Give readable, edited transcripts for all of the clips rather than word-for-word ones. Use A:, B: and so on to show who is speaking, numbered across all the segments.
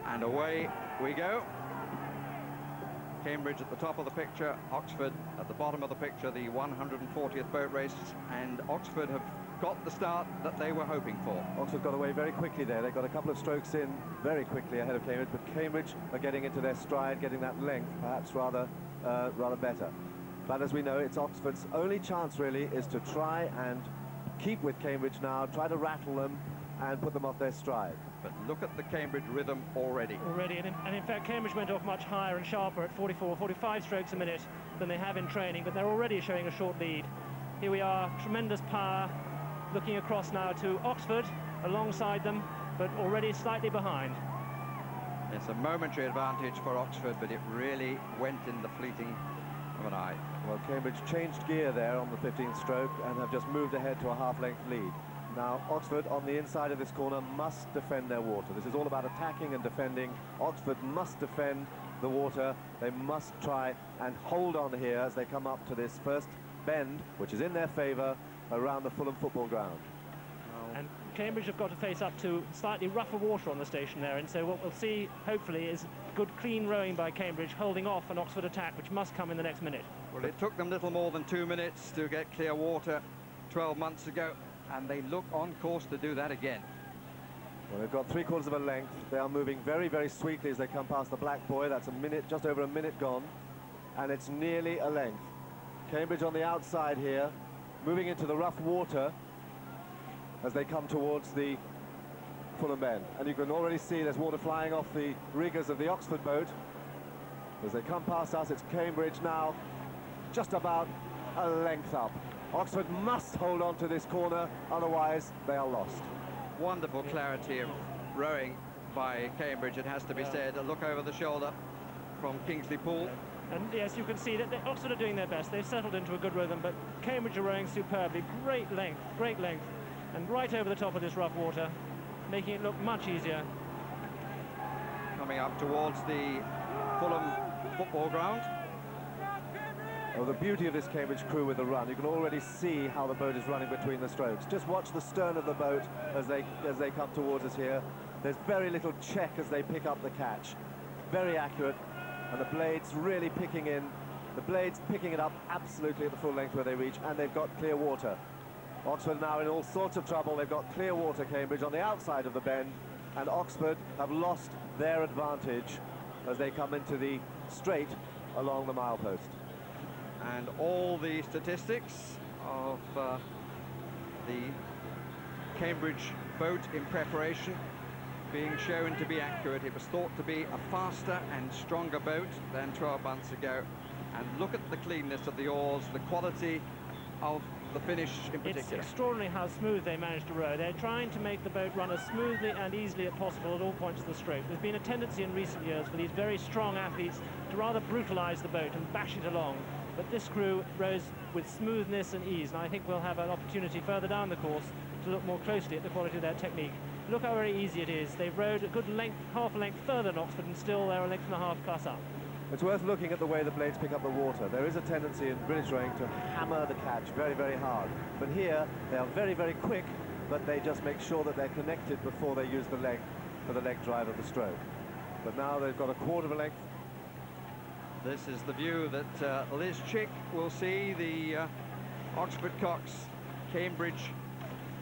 A: And away we go. Cambridge at the top of the picture, Oxford at the bottom of the picture, the 140th boat race, and Oxford have got the start that they were hoping for.
B: Oxford got away very quickly there. They got a couple of strokes in very quickly ahead of Cambridge, but Cambridge are getting into their stride, getting that length, perhaps rather better. But as we know, it's Oxford's only chance really is to try and keep with Cambridge now, try to rattle them and put them off their stride.
A: But look at the Cambridge rhythm already.
C: And in fact, Cambridge went off much higher and sharper at 44, 45 strokes a minute than they have in training, but they're already showing a short lead. Here we are, tremendous power, looking across now to Oxford, alongside them, but already slightly behind.
A: It's a momentary advantage for Oxford, but it really went in the fleeting of an eye.
B: Well, Cambridge changed gear there on the 15th stroke and have just moved ahead to a half-length lead. Now, Oxford, on the inside of this corner, must defend their water. This is all about attacking and defending. Oxford must defend the water. They must try and hold on here as they come up to this first bend, which is in their favour, around the Fulham football ground.
C: And Cambridge have got to face up to slightly rougher water on the station there, and so what we'll see, hopefully, is good, clean rowing by Cambridge, holding off an Oxford attack, which must come in the next minute.
A: Well, it took them little more than 2 minutes to get clear water 12 months ago, and they look on course to do that again.
B: Well, they've got 3/4 of a length. They are moving very, very sweetly as they come past the Black Boy. That's a minute, just over a minute gone, and it's nearly a length. Cambridge on the outside here, moving into the rough water as they come towards the Fulham Bend. And you can already see there's water flying off the riggers of the Oxford boat. As they come past us, it's Cambridge now just about a length up. Oxford must hold on to this corner, otherwise they are lost.
A: Wonderful clarity of rowing by Cambridge, it has to be said. A look over the shoulder from Kingsley Poole.
C: And yes, you can see that Oxford are doing their best. They've settled into a good rhythm, but Cambridge are rowing superbly. Great length, and right over the top of this rough water, making it look much easier.
A: Coming up towards the Fulham football ground.
B: Well, the beauty of this Cambridge crew with the run, you can already see how the boat is running between the strokes. Just watch the stern of the boat as they come towards us here. There's very little check as they pick up the catch. Very accurate, and the blades really picking in. The blades picking it up absolutely at the full length where they reach, and they've got clear water. Oxford now in all sorts of trouble. They've got clear water, Cambridge, on the outside of the bend, and Oxford have lost their advantage as they come into the straight along the milepost.
A: And all the statistics of the Cambridge boat in preparation being shown to be accurate. It was thought to be a faster and stronger boat than 12 months ago. And look at the cleanness of the oars, the quality of the finish in particular.
C: It's extraordinary how smooth they managed to row. They're trying to make the boat run as smoothly and easily as possible at all points of the stroke. There's been a tendency in recent years for these very strong athletes to rather brutalize the boat and bash it along. But this crew rows with smoothness and ease, and I think we'll have an opportunity further down the course to look more closely at the quality of their technique. Look how very easy it is. They've rowed a good length, half a length further than Oxford, and still they're a length and a half plus up.
B: It's worth looking at the way the blades pick up the water. There is a tendency in British rowing to hammer the catch very, very hard. But here, they are very, very quick, but they just make sure that they're connected before they use the leg for the leg drive of the stroke. But now they've got a 1/4 of a length.
A: This is the view that Liz Chick will see, the Oxford Cox, Cambridge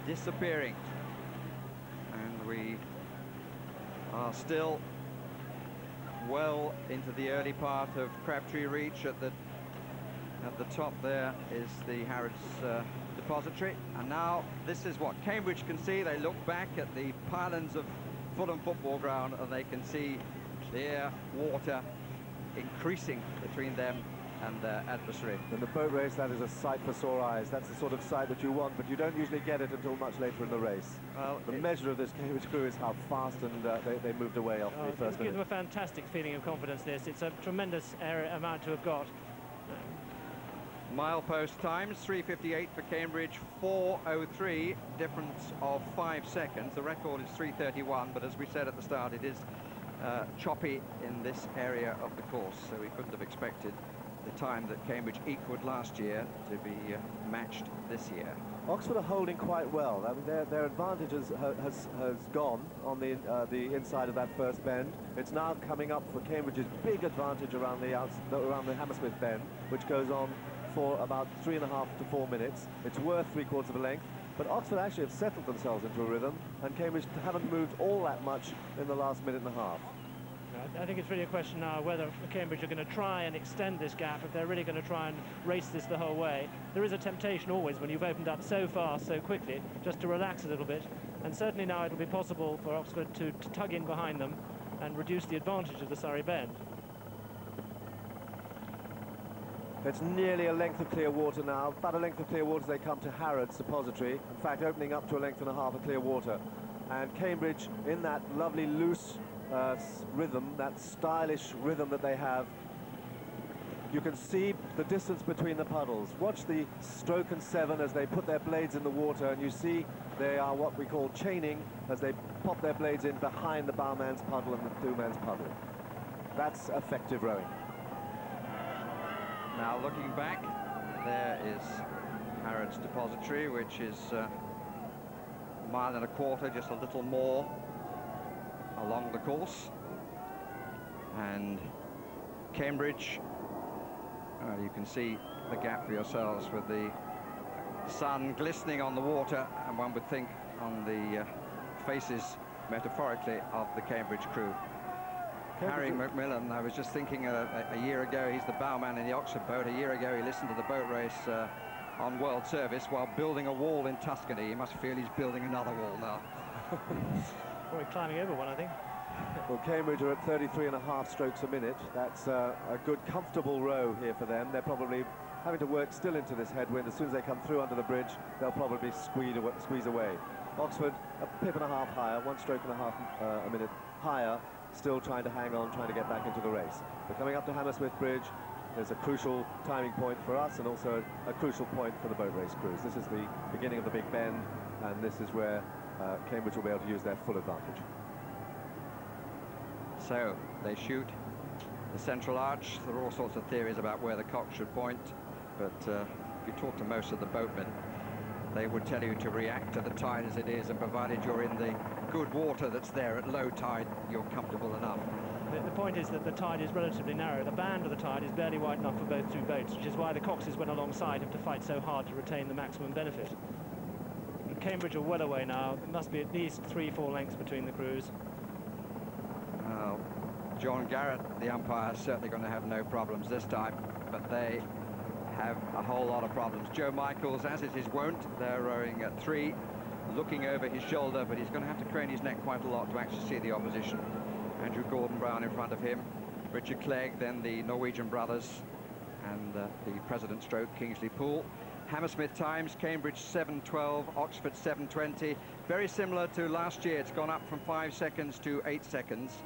A: disappearing. And we are still well into the early part of Crabtree Reach. At the top there is the Harrods Depository, and now this is what Cambridge can see. They look back at the pylons of Fulham football ground and they can see clear water increasing between them and their adversary.
B: In the boat race, that is a sight for sore eyes. That's the sort of sight that you want, but you don't usually get it until much later in the race. Well, the measure of this Cambridge crew is how fast and they moved away off the first minute.
C: It gives them a fantastic feeling of confidence, this. It's a tremendous amount to have got.
A: Milepost times, 3:58 for Cambridge, 4:03, difference of 5 seconds. The record is 3:31, but as we said at the start, it is choppy in this area of the course, so we couldn't have expected the time that Cambridge equalled last year to be matched this year.
B: Oxford are holding quite well. I mean, their advantage has gone on the inside of that first bend. It's now coming up for Cambridge's big advantage around the Hammersmith bend, which goes on for about 3.5 to 4 minutes. It's worth 3/4 of a length, but Oxford actually have settled themselves into a rhythm, and Cambridge haven't moved all that much in the last minute and a half.
C: I think it's really a question now whether Cambridge are going to try and extend this gap, if they're really going to try and race this the whole way. There is a temptation always when you've opened up so fast, so quickly, just to relax a little bit. And certainly now it'll be possible for Oxford to tug in behind them and reduce the advantage of the Surrey bend.
B: It's nearly a length of clear water now, about a length of clear water as they come to Harrods Suppository. In fact, opening up to a length and a half of clear water. And Cambridge, in that lovely loose rhythm, that stylish rhythm that they have, you can see the distance between the puddles. Watch the stroke and 7 as they put their blades in the water, and you see they are what we call chaining as they pop their blades in behind the bowman's puddle and the two-man's puddle. That's effective rowing.
A: Now looking back, there is Harrods Depository, which is a 1.25 miles, just a little more along the course. And Cambridge, you can see the gap for yourselves with the sun glistening on the water, and one would think on the faces, metaphorically, of the Cambridge crew. Harry MacMillan, I was just thinking a year ago, he's the bowman in the Oxford boat. A year ago he listened to the boat race on World Service while building a wall in Tuscany. He must feel he's building another wall now.
C: Or climbing over one, I think.
B: Well, Cambridge are at 33.5 strokes a minute. That's a good, comfortable row here for them. They're probably having to work still into this headwind. As soon as they come through under the bridge, they'll probably squeeze away. Oxford, a pip and a half higher, 1.5 strokes a minute higher, still trying to hang on, trying to get back into the race. But coming up to Hammersmith Bridge, there's a crucial timing point for us and also a crucial point for the boat race crews. This is the beginning of the big bend, and this is where Cambridge will be able to use their full advantage.
A: So they shoot the central arch. There are all sorts of theories about where the cock should point, but if you talk to most of the boatmen, they would tell you to react to the tide as it is, and provided you're in the good water that's there at low tide, you're comfortable enough.
C: The point is that the tide is relatively narrow. The band of the tide is barely wide enough for both two boats, which is why the coxes went alongside have to fight so hard to retain the maximum benefit. And Cambridge are well away now. There must be at least 3-4 lengths between the crews.
A: Well, John Garrett, the umpire, is certainly going to have no problems this time, but they have a whole lot of problems. Joe Michels, as is his wont, they're rowing at 3, looking over his shoulder, but he's going to have to crane his neck quite a lot to actually see the opposition. Andrew Gordon-Brown in front of him, Richard Clegg, then the Norwegian brothers, and the President stroke, Kingsley Poole. Hammersmith times, Cambridge 7:12, Oxford 7:20. Very similar to last year. It's gone up from 5 seconds to 8 seconds.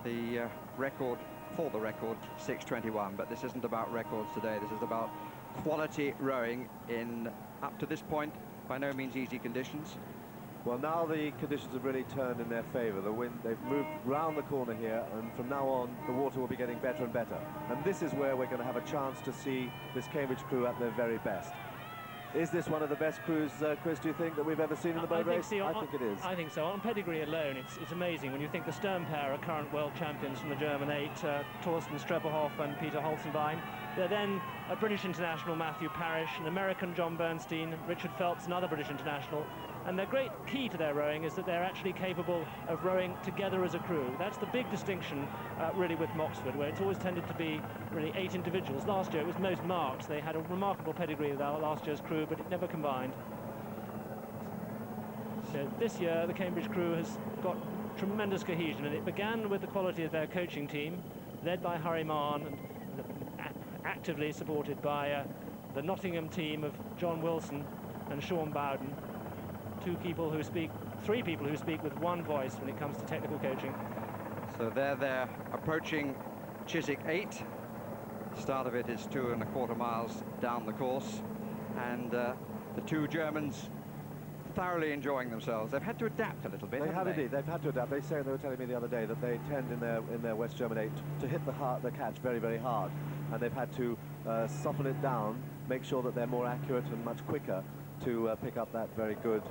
A: The record, for the record, 6:21, but this isn't about records today. This is about quality rowing in, up to this point, by no means easy conditions.
B: Well, now the conditions have really turned in their favour. The wind, they've moved round the corner here, and from now on, the water will be getting better and better. And this is where we're going to have a chance to see this Cambridge crew at their very best. Is this one of the best crews, Chris, do you think, that we've ever seen in the boat race? I think it is.
C: I think so. On pedigree alone, it's amazing. When you think the Stern pair are current world champions from the German 8, Thorsten, Streppelhoff and Peter Höltzenbein. They're then a British international, Matthew Parish, an American, John Bernstein, Richard Phelps, another British international. And their great key to their rowing is that they're actually capable of rowing together as a crew. That's the big distinction, really, with Oxford, where it's always tended to be really 8 individuals. Last year it was most marked. They had a remarkable pedigree with our last year's crew, but it never combined. So this year the Cambridge crew has got tremendous cohesion, and it began with the quality of their coaching team, led by Harry Mahne and actively supported by the Nottingham team of John Wilson and Sean Bowden. 3 people who speak with one voice when it comes to technical coaching.
A: So they're approaching Chiswick 8. Start of it is 2.25 miles down the course, and the 2 Germans thoroughly enjoying themselves. They've had to adapt a little bit.
B: They have indeed. They've had to adapt. They were telling me the other day that they tend in their West German 8 to hit the catch very, very hard, and they've had to soften it down, make sure that they're more accurate and much quicker to pick up that very good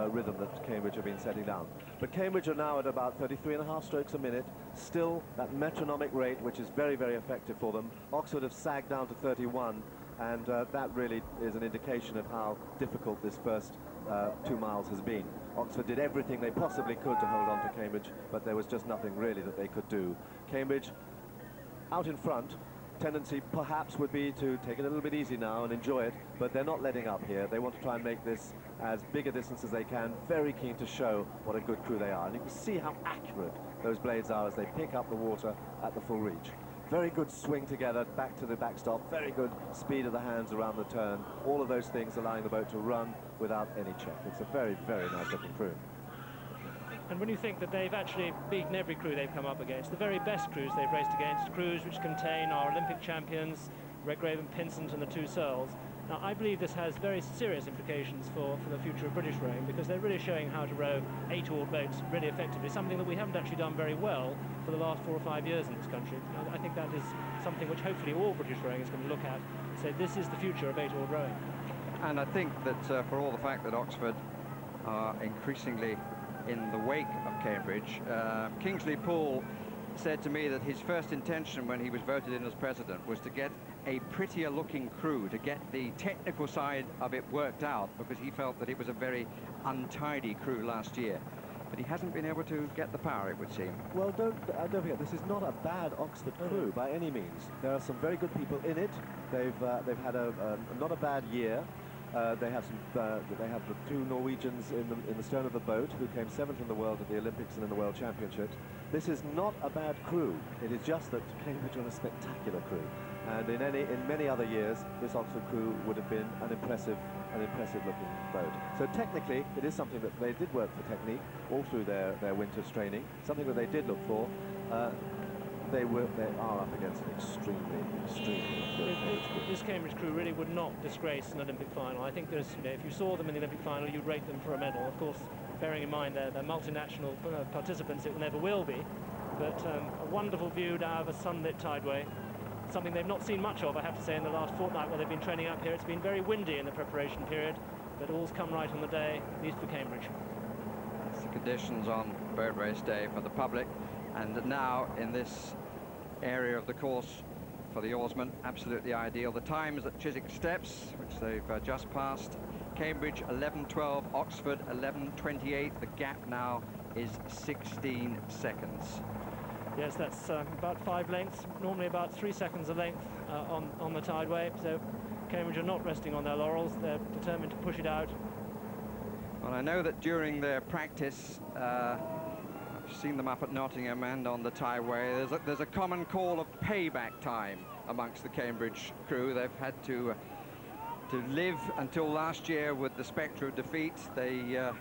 B: rhythm that Cambridge have been setting down. But Cambridge are now at about 33.5 strokes a minute, still that metronomic rate, which is very, very effective for them. Oxford have sagged down to 31, and that really is an indication of how difficult this first 2 miles has been. Oxford did everything they possibly could to hold on to Cambridge, but there was just nothing really that they could do. Cambridge out in front. Tendency perhaps would be to take it a little bit easy now and enjoy it, but they're not letting up here. They want to try and make this as big a distance as they can, very keen to show what a good crew they are. And you can see how accurate those blades are as they pick up the water at the full reach. Very good swing together, back to the backstop, very good speed of the hands around the turn. All of those things allowing the boat to run without any check. It's a very, very nice looking crew.
C: And when you think that they've actually beaten every crew they've come up against, the very best crews they've raced against, crews which contain our Olympic champions, Redgrave and Pinsent and the two Searles. Now, I believe this has very serious implications for the future of British rowing, because they're really showing how to row 8-oared boats really effectively, something that we haven't actually done very well for the last 4 or 5 years in this country. And I think that is something which hopefully all British rowing is going to look at, say this is the future of 8-oared rowing.
A: And I think that for all the fact that Oxford are increasingly in the wake of Cambridge, Kingsley Poole said to me that his first intention when he was voted in as president was to get a prettier looking crew, to get the technical side of it worked out, because he felt that it was a very untidy crew last year. But he hasn't been able to get the power, it would seem.
B: Well, don't forget, this is not a bad Oxford crew by any means. There are some very good people in it. They've had not a bad year. They have the two Norwegians in the stern of the boat who came 7th in the world at the Olympics and in the World Championships. This is not a bad crew. It is just that Cambridge are a spectacular crew, and in many other years this Oxford crew would have been an impressive looking boat. So technically it is something that they did work for technique all through their winter's training, something that they did look for. They are up against an extremely good Cambridge crew.
C: This Cambridge crew really would not disgrace an Olympic final. I think there's, if you saw them in the Olympic final, you'd rate them for a medal. Of course, bearing in mind they're multinational participants, it never will be. But a wonderful view now of a sunlit tideway, something they've not seen much of, I have to say, in the last fortnight while they've been training up here. It's been very windy in the preparation period, but all's come right on the day, at least for Cambridge.
A: That's the conditions on boat race day for the public. And now in this area of the course for the oarsmen, absolutely ideal. The times at Chiswick Steps, which they've just passed, Cambridge 11:12, Oxford 11:28. The gap now is 16 seconds.
C: Yes, that's about 5 lengths, normally about 3 seconds a length on the tideway. So Cambridge are not resting on their laurels. They're determined to push it out.
A: Well, I know that during their practice, I've seen them up at Nottingham and on the Tideway. There's a common call of payback time amongst the Cambridge crew. They've had to live until last year with the spectre of defeat. They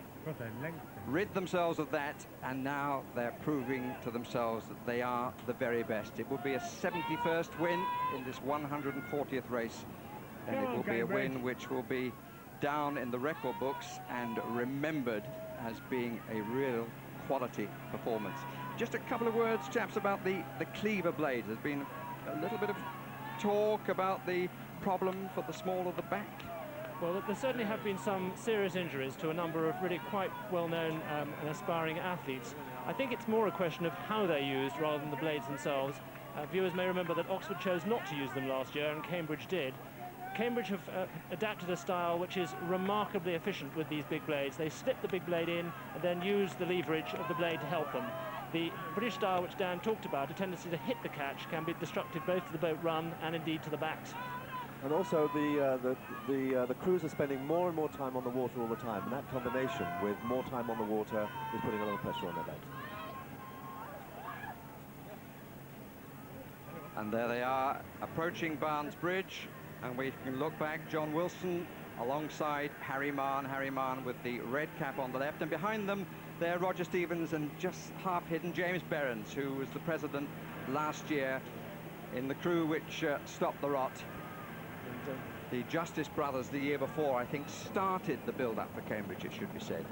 A: rid themselves of that, and now they're proving to themselves that they are the very best. It will be a 71st win in this 140th race, and it will be a win which will be down in the record books and remembered as being a real quality performance. Just a couple of words, chaps, about the cleaver blade. There's been a little bit of talk about the problem for the small of the back.
C: Well, there certainly have been some serious injuries to a number of really quite well-known and aspiring athletes. I think it's more a question of how they're used rather than the blades themselves. Viewers may remember that Oxford chose not to use them last year, and Cambridge did. Cambridge have adapted a style which is remarkably efficient with these big blades. They slip the big blade in and then use the leverage of the blade to help them. The British style, which Dan talked about, a tendency to hit the catch, can be destructive both to the boat run and indeed to the backs.
B: And also the crews are spending more and more time on the water all the time, and that combination with more time on the water is putting a lot of pressure on their legs.
A: And there they are, approaching Barnes Bridge, and we can look back. John Wilson alongside Harry Mahne with the red cap on the left, and behind them there Roger Stevens, and just half hidden James Behrens, who was the president last year in the crew which stopped the rot. And the Justice brothers the year before, I think, started the build-up for Cambridge, it should be said.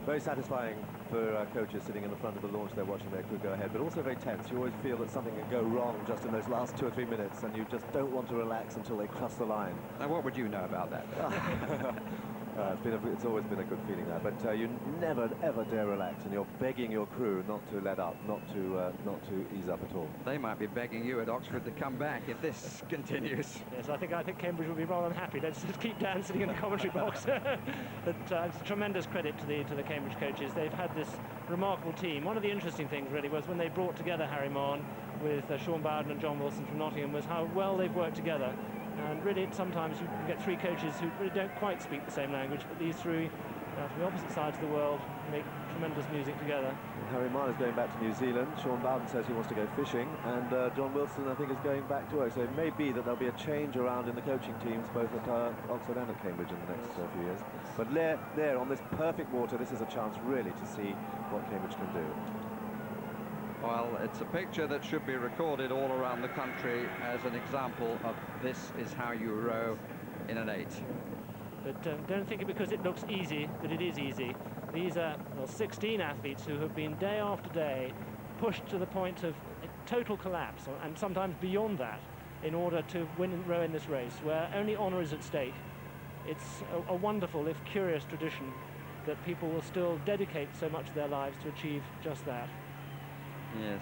B: Very satisfying for coaches sitting in the front of the launch there watching their crew go ahead, but also very tense. You always feel that something can go wrong just in those last 2 or 3 minutes, and you just don't want to relax until they cross the line.
A: Now, what would you know about that?
B: It's always been a good feeling there, but you never ever dare relax, and you're begging your crew not to let up, not to ease up at all.
A: They might be begging you at Oxford to come back if this continues.
C: Yes, I think Cambridge will be rather unhappy. Let's just keep Dan sitting in the commentary box. But it's a tremendous credit to the Cambridge coaches. They've had this remarkable team. One of the interesting things really was when they brought together Harry Mahne with Sean Bowden and John Wilson from Nottingham, was how well they've worked together. And really, sometimes you can get 3 coaches who really don't quite speak the same language, but these 3 from the opposite sides of the world make tremendous music together.
B: Harry Mahne is going back to New Zealand. Sean Bowden says he wants to go fishing, and John Wilson, I think, is going back to work. So it may be that there'll be a change around in the coaching teams, both at Oxford and at Cambridge in the next few years. But there, on this perfect water, this is a chance really to see what Cambridge can do.
A: Well, it's a picture that should be recorded all around the country as an example of this is how you row in an 8.
C: But don't think it because it looks easy that it is easy. These are 16 athletes who have been day after day pushed to the point of total collapse, and sometimes beyond that, in order to win and row in this race, where only honour is at stake. It's a wonderful, if curious, tradition that people will still dedicate so much of their lives to achieve just that.
A: Yes.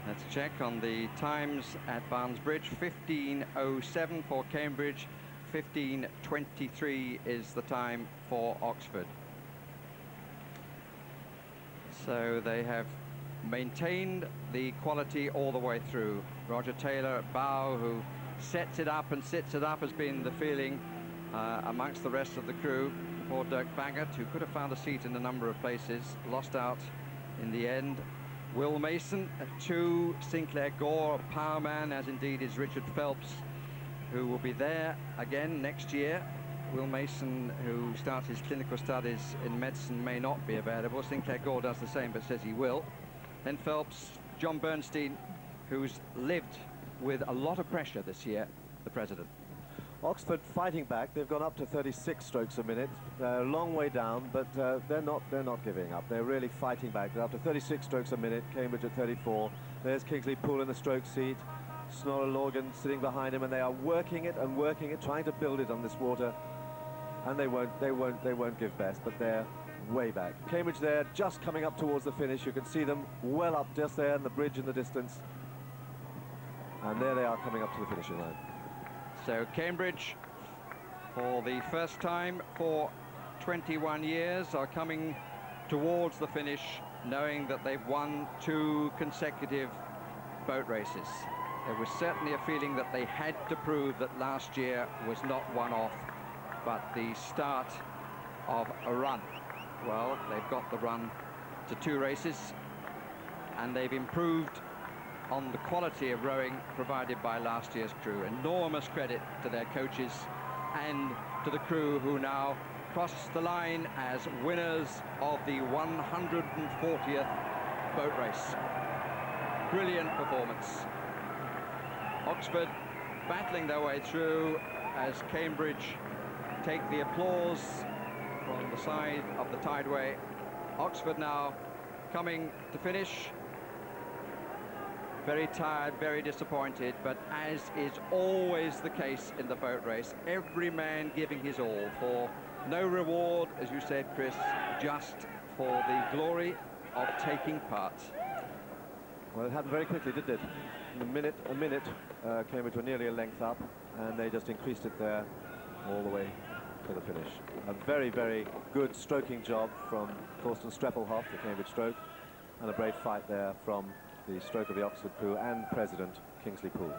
A: Let's check on the times at Barnes Bridge. 15:07 for Cambridge. 15:23 is the time for Oxford. So they have maintained the quality all the way through. Roger Taylor at bow, who sets it up and sits it up, has been the feeling amongst the rest of the crew. Poor Dirk Baggett, who could have found a seat in a number of places, lost out in the end. Will Mason at 2, Sinclair Gore, a power man, as indeed is Richard Phelps, who will be there again next year. Will Mason, who starts his clinical studies in medicine, may not be available. Sinclair Gore does the same, but says he will. Then Phelps, John Bernstein, who's lived with a lot of pressure this year, the president.
B: Oxford fighting back. They've gone up to 36 strokes a minute. They're a long way down, but they're not giving up. They're really fighting back. They're up to 36 strokes a minute. Cambridge at 34. There's Kingsley, Poole in the stroke seat. Snorre, Lorgen sitting behind him, and they are working it and working it, trying to build it on this water. And they won't give best, but they're way back. Cambridge there, just coming up towards the finish. You can see them well up just there in the bridge in the distance. And there they are coming up to the finishing line.
A: So Cambridge, for the first time for 21 years, are coming towards the finish, knowing that they've won 2 consecutive boat races. There was certainly a feeling that they had to prove that last year was not one off, but the start of a run. Well, they've got the run to 2 races, and they've improved on the quality of rowing provided by last year's crew. Enormous credit to their coaches and to the crew, who now cross the line as winners of the 140th boat race. Brilliant performance. Oxford battling their way through as Cambridge take the applause from the side of the tideway. Oxford now coming to finish. Very tired, very disappointed, but as is always the case in the boat race, every man giving his all for no reward, as you said, Chris, just for the glory of taking part.
B: Well, it happened very quickly, didn't it? In a minute, Cambridge were nearly a length up, and they just increased it there all the way to the finish. A very, very good stroking job from Thorsten Streppelhoff, the Cambridge stroke, and a brave fight there from the stroke of the Oxford crew and president, Kingsley Poole.